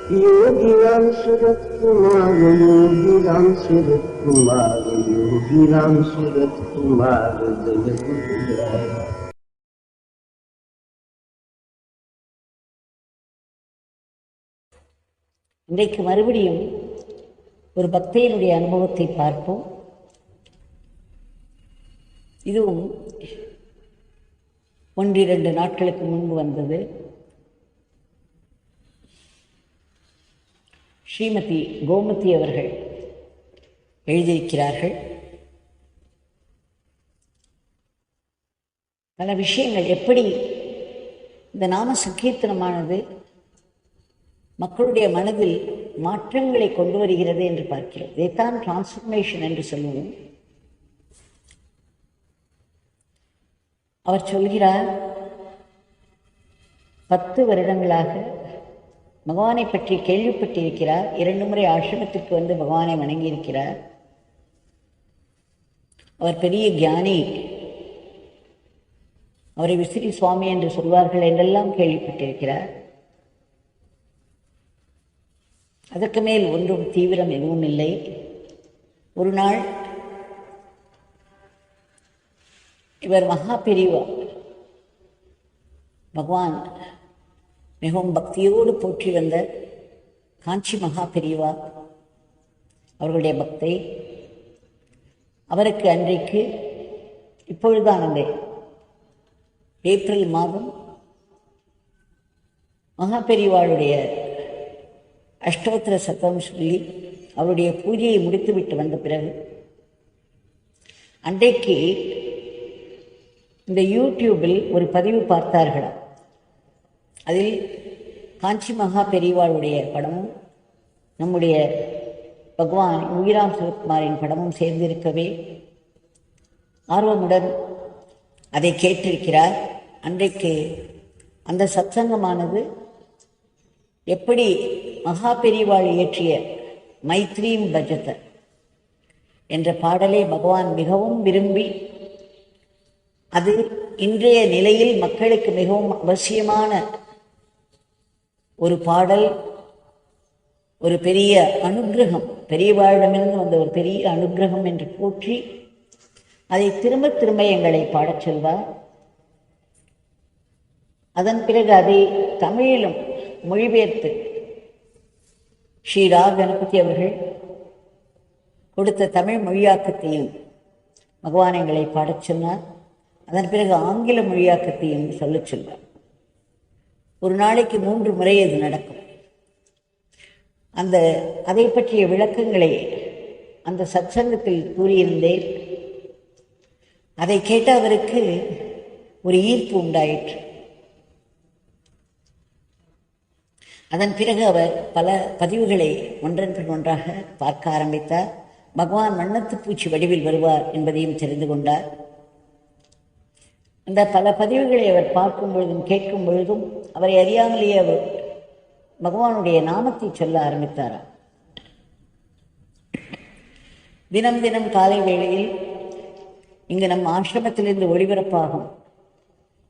योगीराम सूरत कुमार, योगीराम सूरत कुमार, योगीराम सूरत कुमार जय गुरुराया। இன்றைக்கு மறுபடியும் ஒரு பக்தையினுடைய அனுபவத்தை பார்ப்போம். இதுவும் 1-2 நாட்களுக்கு முன்பு வந்தது. ஸ்ரீமதி கோமதி அவர்கள் எழுதியிருக்கிறார்கள். பல விஷயங்கள் எப்படி இந்த நாம சங்கீர்த்தனமானது மக்களுடைய மனதில் மாற்றங்களை கொண்டு வருகிறது என்று பார்க்கிறோம். இதைத்தான் டிரான்ஸ்ஃபர்மேஷன் என்று சொல்லுவோம். அவர் சொல்கிறார், 10 வருடங்களாக பகவானை பற்றி கேள்விப்பட்டிருக்கிறார். 2 முறை ஆசிரமத்திற்கு வந்து பகவானை வணங்கியிருக்கிறார். அவர் பெரிய ஞானி, அவரை விசிறி சுவாமி என்று சொல்வார்கள் என்றெல்லாம் கேள்விப்பட்டிருக்கிறார். அதற்கு மேல் ஒன்றும் தீவிரம் எதுவும் இல்லை. ஒரு நாள் இவர் மகா பெரியவா, பகவான் மிகவும் பக்தியோடு போற்றி வந்த காஞ்சி மகா பெரியவா அவர்களுடைய பக்தை. அவருக்கு அன்றைக்கு இப்பொழுதுதான் அந்த ஏப்ரல் மாதம் மகா பெரியவாளுடைய அஷ்டோத்திர சத்தம் சொல்லி அவருடைய பூஜையை முடித்துவிட்டு வந்த பிறகு அன்றைக்கு இந்த யூடியூபில் ஒரு பதிவு பார்த்தார்களாம். அதில் காஞ்சி மகா பெரியவாளுடைய படமும் நம்முடைய பகவான் யோகிராம் சுரத்குமாரின் படமும் சேர்ந்திருக்கவே ஆர்வமுடன் அதை கேட்டிருக்கிறார். அன்றைக்கு அந்த சத்சங்கமானது எப்படி மகா பெரியவாள் இயற்றிய மைத்ரீம் பஜத என்ற பாடலை பகவான் மிகவும் விரும்பி, அது இன்றைய நிலையில் மக்களுக்கு மிகவும் அவசியமான ஒரு பாடல், ஒரு பெரிய அனுக்கிரகம், பெரியவாழிடமிருந்து வந்த ஒரு பெரிய அனுக்கிரகம் என்று போற்றி அதை திரும்ப திரும்ப எங்களை பாடச் சொல்வார். அதன் பிறகு அதை தமிழிலும் மொழிபெயர்த்து ஸ்ரீரா கணபதி அவர்கள் கொடுத்த தமிழ் மொழியாக்கத்தையும் பகவான் எங்களை பாடச் சொன்னார். அதன் பிறகு ஆங்கில மொழியாக்கத்தையும் சொல்லச் சொல்வார். ஒரு நாளைக்கு 3 முறை அது நடக்கும். அதை பற்றிய விளக்கங்களை அந்த சத்சங்கத்தில் கூறியிருந்தேன். அதை கேட்ட அவருக்கு ஒரு ஈர்ப்பு உண்டாயிற்று. அதன் பிறகு அவர் பல பதிவுகளை ஒன்றன் பின் ஒன்றாக பார்க்க ஆரம்பித்தார். பகவான் வண்ணத்து பூச்சி வடிவில் வருவார் என்பதையும் தெரிந்து கொண்டார். அந்த பல பதிவுகளை அவர் பார்க்கும் பொழுதும் கேட்கும் பொழுதும் அவரை அறியாமலேயே அவர் பகவானுடைய நாமத்தை சொல்ல ஆரம்பித்தாராம். தினம் தினம் காலை வேளையில் இங்கு நம் ஆசிரமத்திலிருந்து ஒளிபரப்பாகும்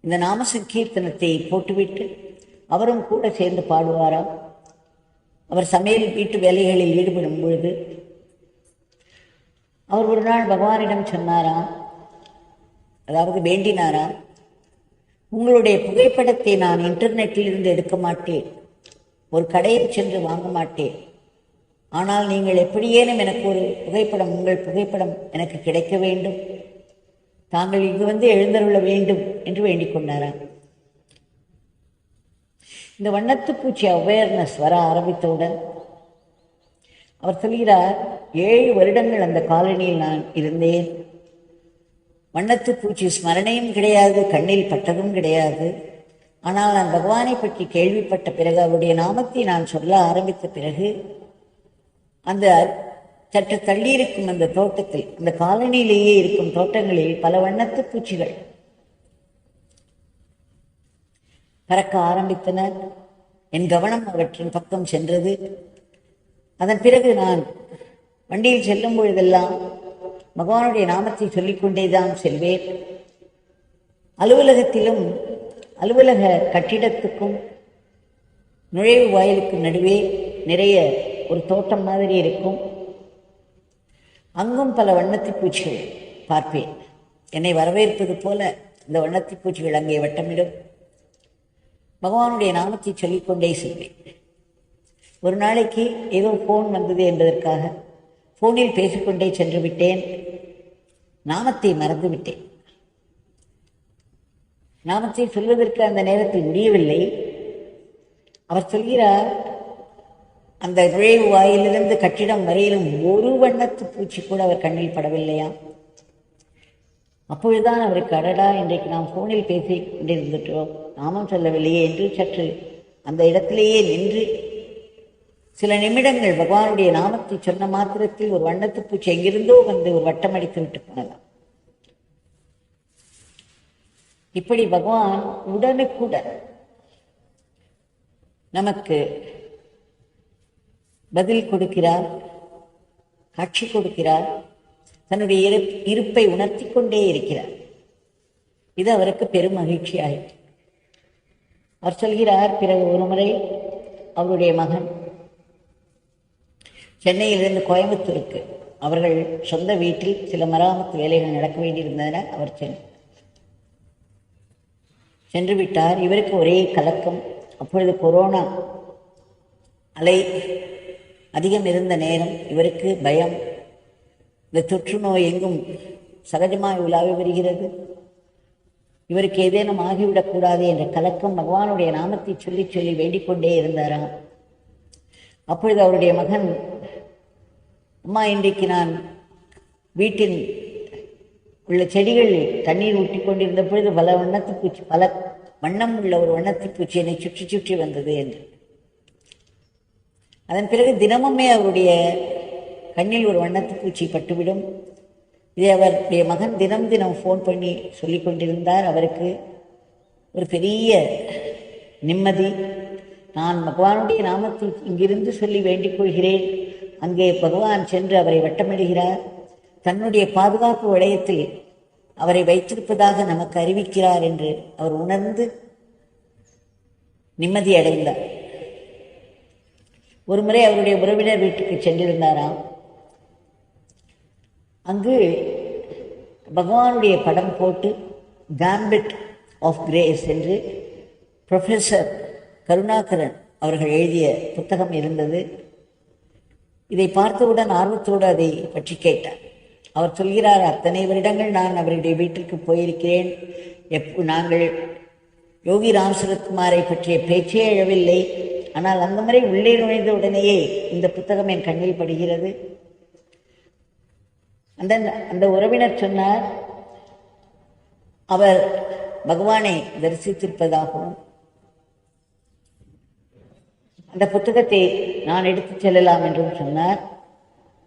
இந்த நாம சங்கீர்த்தனத்தை போட்டுவிட்டு அவரும் கூட சேர்ந்து பாடுவாராம். அவர் சமையல் வீட்டு வேலைகளில் ஈடுபடும் பொழுது அவர் ஒரு நாள் பகவானிடம் சொன்னாராம், அதாவது வேண்டினாராம், உங்களுடைய புகைப்படத்தை நான் இன்டர்நெட்டில் இருந்து எடுக்க மாட்டேன், ஒரு கடையில் சென்று வாங்க மாட்டேன், ஆனால் நீங்கள் எப்படியேனும் எனக்கு ஒரு புகைப்படம், உங்கள் புகைப்படம் எனக்கு கிடைக்க வேண்டும், தாங்கள் இங்கு வந்து எழுந்தருள வேண்டும் என்று வேண்டிக் கொண்டாராம். இந்த வண்ணத்துப்பூச்சி அவேர்னஸ் வர ஆரம்பித்தவுடன் அவர் சொல்கிறார், 7 வருடங்கள் அந்த காலனியில் நான் இருந்தேன். வண்ணத்துப்பூச்சி ஸ்மரணையும் கிடையாது, கண்ணில் பட்டதும் கிடையாது. ஆனால் நான் பகவானை பற்றி கேள்விப்பட்ட பிறகு, அவருடைய நாமத்தை நான் சொல்ல ஆரம்பித்த பிறகு, அந்த சற்று தள்ளியிருக்கும் அந்த தோட்டத்தில், அந்த காலனியிலேயே இருக்கும் தோட்டங்களில் பல வண்ணத்து பூச்சிகள் பறக்க ஆரம்பித்தனர். என் கவனம் அவற்றின் பக்கம் சென்றது. அதன் பிறகு நான் வண்டியில் செல்லும் பொழுதெல்லாம் பகவானுடைய நாமத்தை சொல்லிக்கொண்டேதான் செல்வேன். அலுவலகத்திலும் அலுவலக கட்டிடத்துக்கும் நுழைவு வாயிலுக்கு நடுவே நிறைய ஒரு தோட்டம் மாதிரி இருக்கும். அங்கும் பல வண்ணத்தி பூச்சிகள் பார்ப்பேன். என்னை வரவேற்பது போல இந்த வண்ணத்தி பூச்சிகள் அங்கே வட்டமிடும். பகவானுடைய நாமத்தை சொல்லிக்கொண்டே செல்வேன். ஒரு நாளைக்கு ஏதோ ஃபோன் வந்தது என்பதற்காக ஃபோனில் பேசிக்கொண்டே சென்று விட்டேன். நாமத்தை மறந்து விட்டேன். நாமத்தை சொல்வதற்கு அந்த நேரத்தில் முடியவில்லை. அவர் சொல்கிறார், அந்த நுழைவு வாயிலிருந்து கட்டிடம் வரையிலும் ஒரு வண்ணத்து பூச்சி கூட அவர் கண்ணில் படவில்லையாம். அப்பொழுதுதான் அவருக்கு, அடடா, இன்றைக்கு நாம் ஃபோனில் பேசி கொண்டிருந்துட்டோம், நாமம் சொல்லவில்லையே என்று சற்று அந்த இடத்திலேயே நின்று சில நிமிடங்கள் பகவானுடைய நாமத்தை சொன்ன மாத்திரத்தில் ஒரு வண்ணத்து பூச்சி எங்கிருந்தோ வந்து ஒரு வட்டம் அடித்து விட்டு போனதாம். இப்படி பகவான் உடனுக்குடன் நமக்கு பதில் கொடுக்கிறார், காட்சி கொடுக்கிறார், தன்னுடைய இருப்பை உணர்த்தி கொண்டே இருக்கிறார். இது அவருக்கு பெரும் மகிழ்ச்சியாயிற்று. அவர் சொல்கிறார், பிறகு ஒரு முறை அவருடைய மகன் சென்னையிலிருந்து கோயம்புத்தூருக்கு அவர்கள் சொந்த வீட்டில் சில மராமத்து வேலைகள் நடக்க வேண்டியிருந்தன. அவர் சென்று விட்டார். இவருக்கு ஒரே கலக்கம். அப்பொழுது கொரோனா அலை அதிகம் இருந்த நேரம். இவருக்கு பயம். இந்த தொற்று நோய் எங்கும் சகஜமாக உலாவி வருகிறது, இவருக்கு ஏதேனும் ஆகிவிடக்கூடாது என்ற கலக்கம். பகவானுடைய நாமத்தை சொல்லி சொல்லி வேண்டிக்கொண்டே இருந்தாராம். அப்பொழுது அவருடைய மகன், அம்மா, இன்றைக்கு நான் வீட்டில் உள்ள செடிகளில் தண்ணீர் ஊட்டி கொண்டிருந்த பொழுது பல வண்ணத்து பூச்சி, பல வண்ணம் உள்ள ஒரு வண்ணத்து பூச்சி என்னை சுற்றி சுற்றி வந்தது என்று. அதன் பிறகு தினமுமே அவருடைய கண்ணில் ஒரு வண்ணத்து பூச்சி பட்டுவிடும். இதை அவருடைய மகன் தினம் தினம் ஃபோன் பண்ணி சொல்லி கொண்டிருந்தார். அவருக்கு ஒரு பெரிய நிம்மதி. நான் பகவானுடைய நாமத்தை இங்கிருந்து சொல்லி வேண்டிக் கொள்கிறேன். அங்கே பகவான் சென்று அவரை வட்டமிடுகிறார். தன்னுடைய பாதுகாப்பு வளையத்தில் அவரை வைத்திருப்பதாக நமக்கு அறிவிக்கிறார் என்று அவர் உணர்ந்து நிம்மதி அடைந்தார். ஒரு முறை அவருடைய உறவினர் வீட்டுக்கு சென்றிருந்தாராம். அங்கு பகவானுடைய படம் போட்டு காம்பிட் ஆஃப் கிரேஸ் என்று ப்ரொஃபஸர் கருணாகரன் அவர்கள் எழுதிய புத்தகம் இருந்தது. இதை பார்த்தவுடன் ஆர்வத்தோடு அதை பற்றி கேட்டார். அவர் சொல்கிறார், அத்தனை வருடங்கள் நான் அவருடைய வீட்டிற்கு போயிருக்கிறேன். நாங்கள் யோகி ராம் சரத்குமாரை பற்றிய பேச்சே எழவில்லை. ஆனால் அந்த முறை உள்ளே நுழைந்த உடனேயே இந்த புத்தகம் என் கண்ணில் படுகிறது. அந்த உறவினர் சொன்னார், அவர் பகவானை தரிசித்திருப்பதாகவும் அந்த புத்தகத்தை நான் எடுத்துச் செல்லலாம் என்றும் சொன்னார்.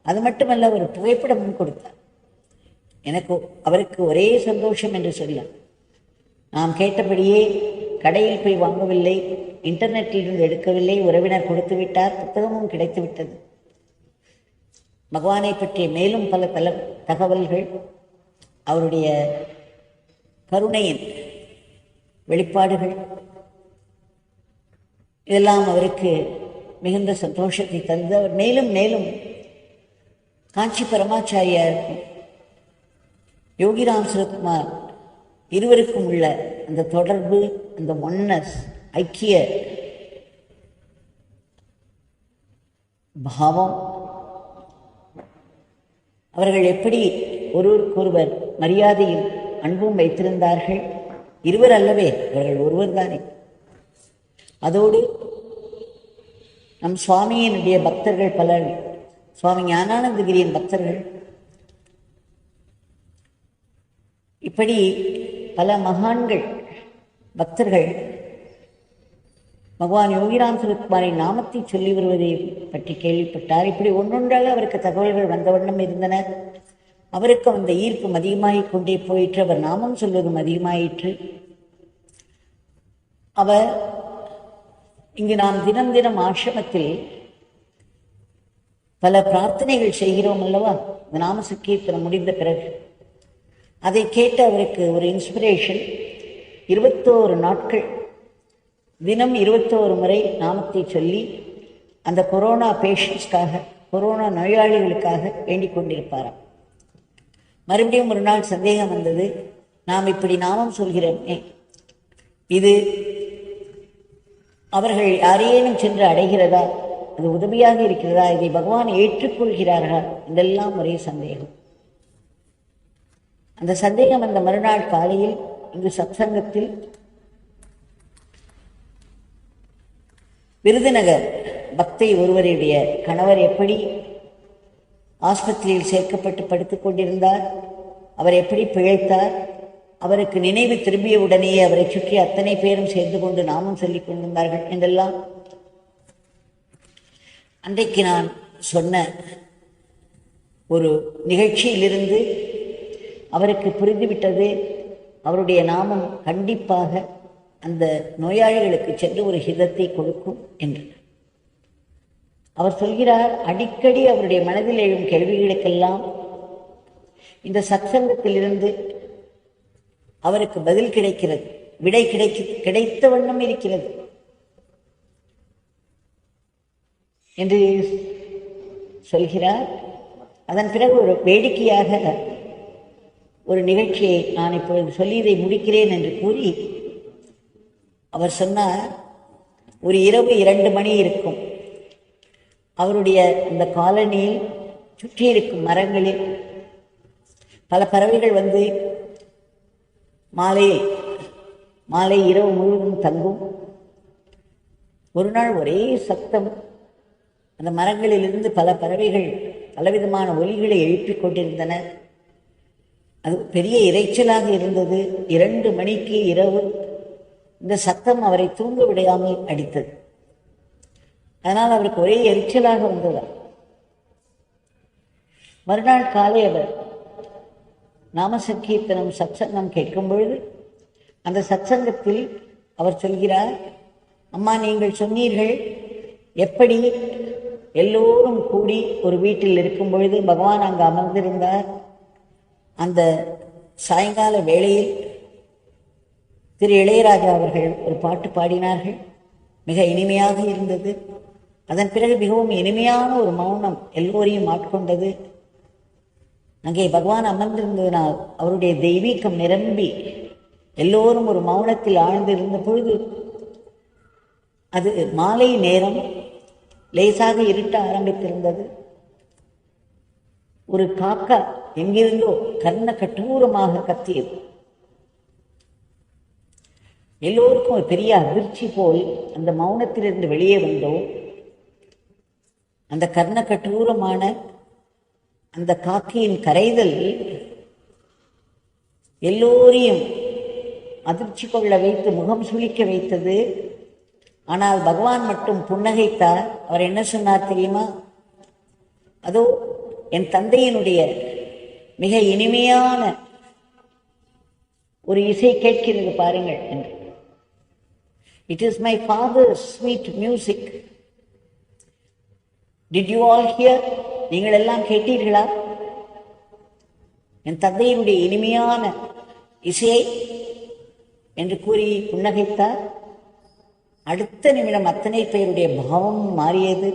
அது மட்டுமல்ல, ஒரு புகைப்படமும் கொடுத்தார். எனக்கு அவருக்கு ஒரே சந்தோஷம் என்று சொல்ல, நாம் கேட்டபடியே கடையில் போய் வாங்கவில்லை, இன்டர்நெட்டிலிருந்து எடுக்கவில்லை, உறவினர் கொடுத்து விட்டார், புத்தகமும் கிடைத்து விட்டது. பகவானை பற்றிய மேலும் பல தகவல்கள், அவருடைய கருணையின் வெளிப்பாடுகள், இதெல்லாம் அவருக்கு மிகுந்த சந்தோஷத்தை தந்து அவர் மேலும் மேலும் காஞ்சி பரமாச்சாரியார் யோகிராம் சரத்குமார் இருவருக்கும் உள்ள அந்த தொடர்பு, அந்த ஒன்னஸ், ஐக்கிய பாவம், அவர்கள் எப்படி ஒருவருக்கொருவர் மரியாதையும் அன்பும் வைத்திருந்தார்கள். இருவர் அல்லவே, அவர்கள் ஒருவர் தானே. அதோடு நம் சுவாமியினுடைய பக்தர்கள் பலர், சுவாமி ஞானானந்தகிரியின் பக்தர்கள், இப்படி பல மகான்கள் பக்தர்கள் பகவான் யோகிராம் சரத்குமாரின் நாமத்தை சொல்லி வருவதை பற்றி கேள்விப்பட்டார். இப்படி ஒன்றொன்றாக அவருக்கு தகவல்கள் வந்த வண்ணம் இருந்தன. அவருக்கு அந்த ஈர்ப்பும் அதிகமாகிக் கொண்டே போயிற்று. அவர் நாமம் சொல்வதும் அதிகமாயிற்று. அவர் இங்கு நாம் தினம் தினம் ஆசிரமத்தில் பல பிரார்த்தனைகள் செய்கிறோம் அல்லவா, இந்த நாம சங்கீர்த்தனம் முடிந்த பிறகு. அதை கேட்டு அவருக்கு ஒரு இன்ஸ்பிரேஷன். 21 நாட்கள் தினம் 21 முறை நாமத்தை சொல்லி அந்த கொரோனா பேஷண்ட்ஸ்க்காக, கொரோனா நோயாளிகளுக்காக வேண்டிக் கொண்டிருப்பாராம். மறுபடியும் ஒரு நாள் சந்தேகம் வந்தது, நாம் இப்படி நாமம் சொல்கிறோமே, இது அவர்கள் யாரேனும் சென்று அடைகிறதா, அது உதவியாக இருக்கிறதா, இதை பகவான் ஏற்றுக்கொள்கிறார்களா இதெல்லாம் ஒரே சந்தேகம். அந்த சந்தேகம் அந்த மறுநாள் காலையில் இங்கு சத்சங்கத்தில் விருதுநகர் பக்தை ஒருவருடைய கணவர் எப்படி ஆஸ்பத்திரியில் சேர்க்கப்பட்டு படுத்துக் கொண்டிருந்தார், அவர் எப்படி பிழைத்தார், அவருக்கு நினைவு திரும்பிய உடனேயே அவரை சுற்றி அத்தனை பேரும் சேர்ந்து கொண்டு நாமம் சொல்லிக் கொண்டிருந்தார்கள் என்றெல்லாம் அன்றைக்கு நான் சொன்ன ஒரு நிகழ்ச்சியிலிருந்து அவருக்கு புரிந்துவிட்டது, அவருடைய நாமம் கண்டிப்பாக அந்த நோயாளிகளுக்கு சென்று ஒரு ஹிதத்தை கொடுக்கும் என்று. அவர் சொல்கிறார், அடிக்கடி அவருடைய மனதில் எழும் கேள்விகளுக்கெல்லாம் இந்த சத்சங்கத்திலிருந்து அவருக்கு பதில் கிடைக்கிறது, விடை கிடைத்த வண்ணம் இருக்கிறது என்று சொல்கிறார். அதன் பிறகு ஒரு வேடிக்கையாக ஒரு நிகழ்ச்சியை நான் இப்பொழுது சொல்லி இதை முடிக்கிறேன் என்று கூறி அவர் சொன்னார், ஒரு இரவு 2 மணி இருக்கும், அவருடைய இந்த காலனியில் சுற்றி இருக்கும் மரங்களில் பல பறவைகள் வந்து மாலை இரவு முழுவதும் தங்கும். ஒரு நாள் ஒரே சத்தம், அந்த மரங்களிலிருந்து பல பறவைகள் பலவிதமான ஒலிகளை எழுப்பிக் கொண்டிருந்தன. அது பெரிய இரைச்சலாக இருந்தது. 2 மணிக்கு இரவு இந்த சத்தம் அவரை தூங்க விடாமல் அடித்தது. அதனால் அவருக்கு ஒரே எரிச்சலாக வந்ததா. மறுநாள் காலை அவர் நாம சங்கீர்த்தனம் சத்சங்கம் கேட்கும் பொழுது அந்த சத்சங்கத்தில் அவர் சொல்கிறார், அம்மா நீங்கள் சொன்னீர்கள் எப்படி எல்லோரும் கூடி ஒரு வீட்டில் இருக்கும் பொழுது பகவான் அங்கு அமர்ந்திருந்தார். அந்த சாயங்கால வேளையில் திரு இளையராஜா அவர்கள் ஒரு பாட்டு பாடினார்கள், மிக இனிமையாக இருந்தது. அதன் பிறகு மிகவும் இனிமையான ஒரு மௌனம் எல்லோரையும் ஆட்கொண்டது. அங்கே பகவான் அமர்ந்திருந்ததனால் அவருடைய தெய்வீகம் நிரம்பி எல்லோரும் ஒரு மௌனத்தில் ஆழ்ந்திருந்த பொழுது அது மாலை நேரம், லேசாக இருட்ட ஆரம்பித்திருந்தது. ஒரு காக்கா எங்கிருந்தோ கர்ண கடூரமாக கத்தியது. எல்லோருக்கும் ஒரு பெரிய அதிர்ச்சி போல் அந்த மௌனத்திலிருந்து வெளியே வந்தோம். அந்த கர்ண கடூரமான அந்த காக்கையின் கரைதல் எல்லோரையும் அதிர்ச்சி கொள்ள வைத்து முகம் சுளிக்க வைத்தது. ஆனால் பகவான் மட்டும் புன்னகைத்தார். அவர் என்ன சொன்னார் தெரியுமா? அதோ என் தந்தையினுடைய மிக இனிமையான ஒரு இசை கேட்கிறது பாருங்கள் என்று. It is my fathers sweet music. Did you all here? நீங்கள் எல்லாம் கேட்டீர்களா? என் தந்தையினுடைய இனிமையான இசையை என்று கூறி புன்னகைத்தார். அடுத்த நிமிடம் அத்தனை பேருடைய பாவம் மாறியது.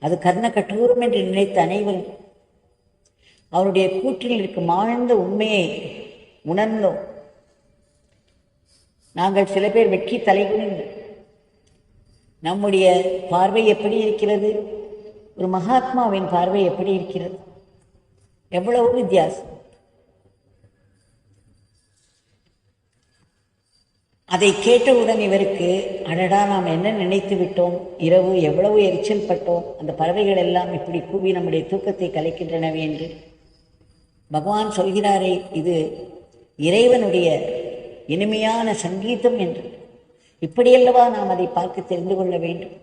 அது கர்ண கடூரம் என்று நினைத்த அனைவரும் அவருடைய கூற்றில் இருக்கும் ஆழ்ந்த உண்மையை உணர்ந்தோம். நாங்கள் சில பேர் வெட்கி தலைகுனிந்து, நம்முடைய பார்வை எப்படி இருக்கிறது, ஒரு மகாத்மாவின் பார்வை எப்படி இருக்கிறது, எவ்வளவு வித்தியாசம். அதை கேட்டவுடன் இவருக்கு, அடடா நாம் என்ன நினைத்து விட்டோம், இரவு எவ்வளவு எரிச்சல் பட்டோம், அந்த பறவைகள் எல்லாம் இப்படி கூவி நம்முடைய தூக்கத்தை கலைக்கின்றனவே என்று. பகவான் சொல்கிறாரே, இது இறைவனுடைய இனிமையான சங்கீதம் என்று, இப்படியல்லவா நாம் அதை பார்க்க தெரிந்து கொள்ள வேண்டும்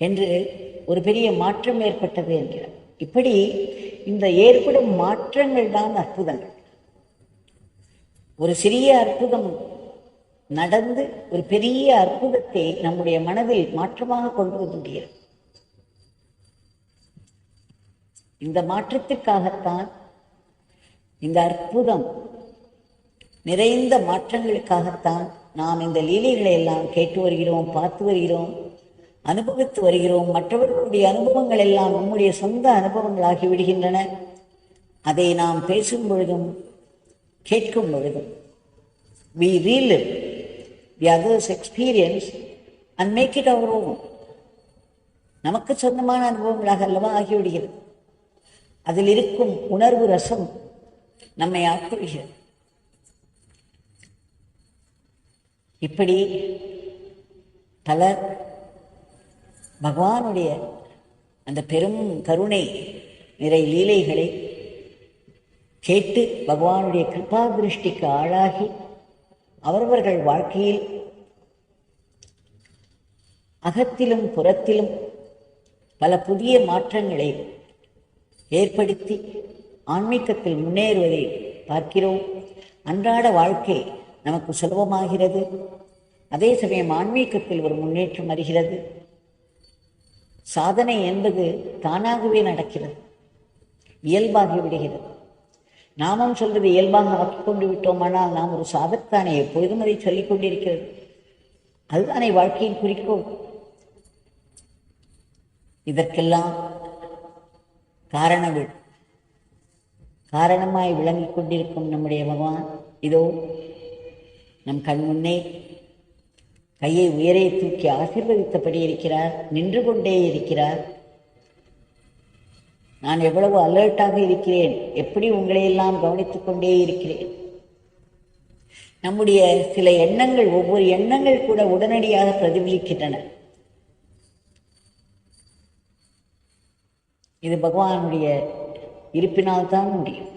என்று ஒரு பெரிய மாற்றம் ஏற்பட்டது என்கிறார். இப்படி இந்த ஏற்படும் மாற்றங்கள் தான் அற்புதங்கள். ஒரு சிறிய அற்புதம் நடந்து ஒரு பெரிய அற்புதத்தை நம்முடைய மனதில் மாற்றமாக கொண்டு வர முடிகிறது. இந்த மாற்றத்திற்காகத்தான், இந்த அற்புதம் நிறைந்த மாற்றங்களுக்காகத்தான் நாம் இந்த லீலைகளை எல்லாம் கேட்டு வருகிறோம், பார்த்து வருகிறோம், அனுபவித்து வருகிறோம். மற்றவர்களுடைய அனுபவங்கள் எல்லாம் நம்முடைய சொந்த அனுபவங்களாகி விடுகின்றன. அதை நாம் பேசும் பொழுதும் கேட்கும் பொழுதும் we relive the other's experience and make it our own. நமக்கு சொந்தமான அனுபவங்களாக அல்லவா ஆகிவிடுகிறது. அதில் இருக்கும் உணர்வு ரசம் நம்மை ஆட்கொள்கிறது. இப்படி பலர் பகவானுடைய அந்த பெரும் கருணை நிறை லீலைகளை கேட்டு பகவானுடைய கிருபா திருஷ்டிக்கு ஆளாகி அவரவர்கள் வாழ்க்கையில் அகத்திலும் புறத்திலும் பல புதிய மாற்றங்களை ஏற்படுத்தி ஆன்மீகத்தில் முன்னேறுவதை பார்க்கிறோம். அன்றாட வாழ்க்கை நமக்கு சுலபமாகிறது. அதே சமயம் ஆன்மீகத்தில் ஒரு முன்னேற்றம் வருகிறது. சாதனை என்பது தானாகவே நடக்கிறது, இயல்பாகி விடுகிறது. நாமும் சொல்வது இயல்பாக ஆக்கிக் கொண்டு விட்டோமானால் நாம் ஒரு சாதத்தானே, எப்பொழுதும் அதை சொல்லிக் கொண்டிருக்கிறது. அதுதானே வாழ்க்கையின் குறிக்கோள். இதற்கெல்லாம் காரணமாய் விளங்கிக் கொண்டிருக்கும் நம்முடைய பகவான் இதோ நம் கண் முன்னே கையை உயரே தூக்கி ஆசீர்வதித்தபடி இருக்கிறார், நின்று கொண்டே இருக்கிறார். நான் எவ்வளவு அலர்ட்டாக இருக்கிறேன், எப்படி உங்களையெல்லாம் கவனித்துக் கொண்டே இருக்கிறேன். நம்முடைய சில எண்ணங்கள், ஒவ்வொரு எண்ணங்கள் கூட உடனடியாக பிரதிபலிக்கின்றன. இது பகவானுடைய இருப்பினால்தான் முடியும்.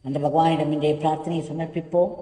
அந்த பகவானிடம் இன்றைய பிரார்த்தனையை சமர்ப்பிப்போம்.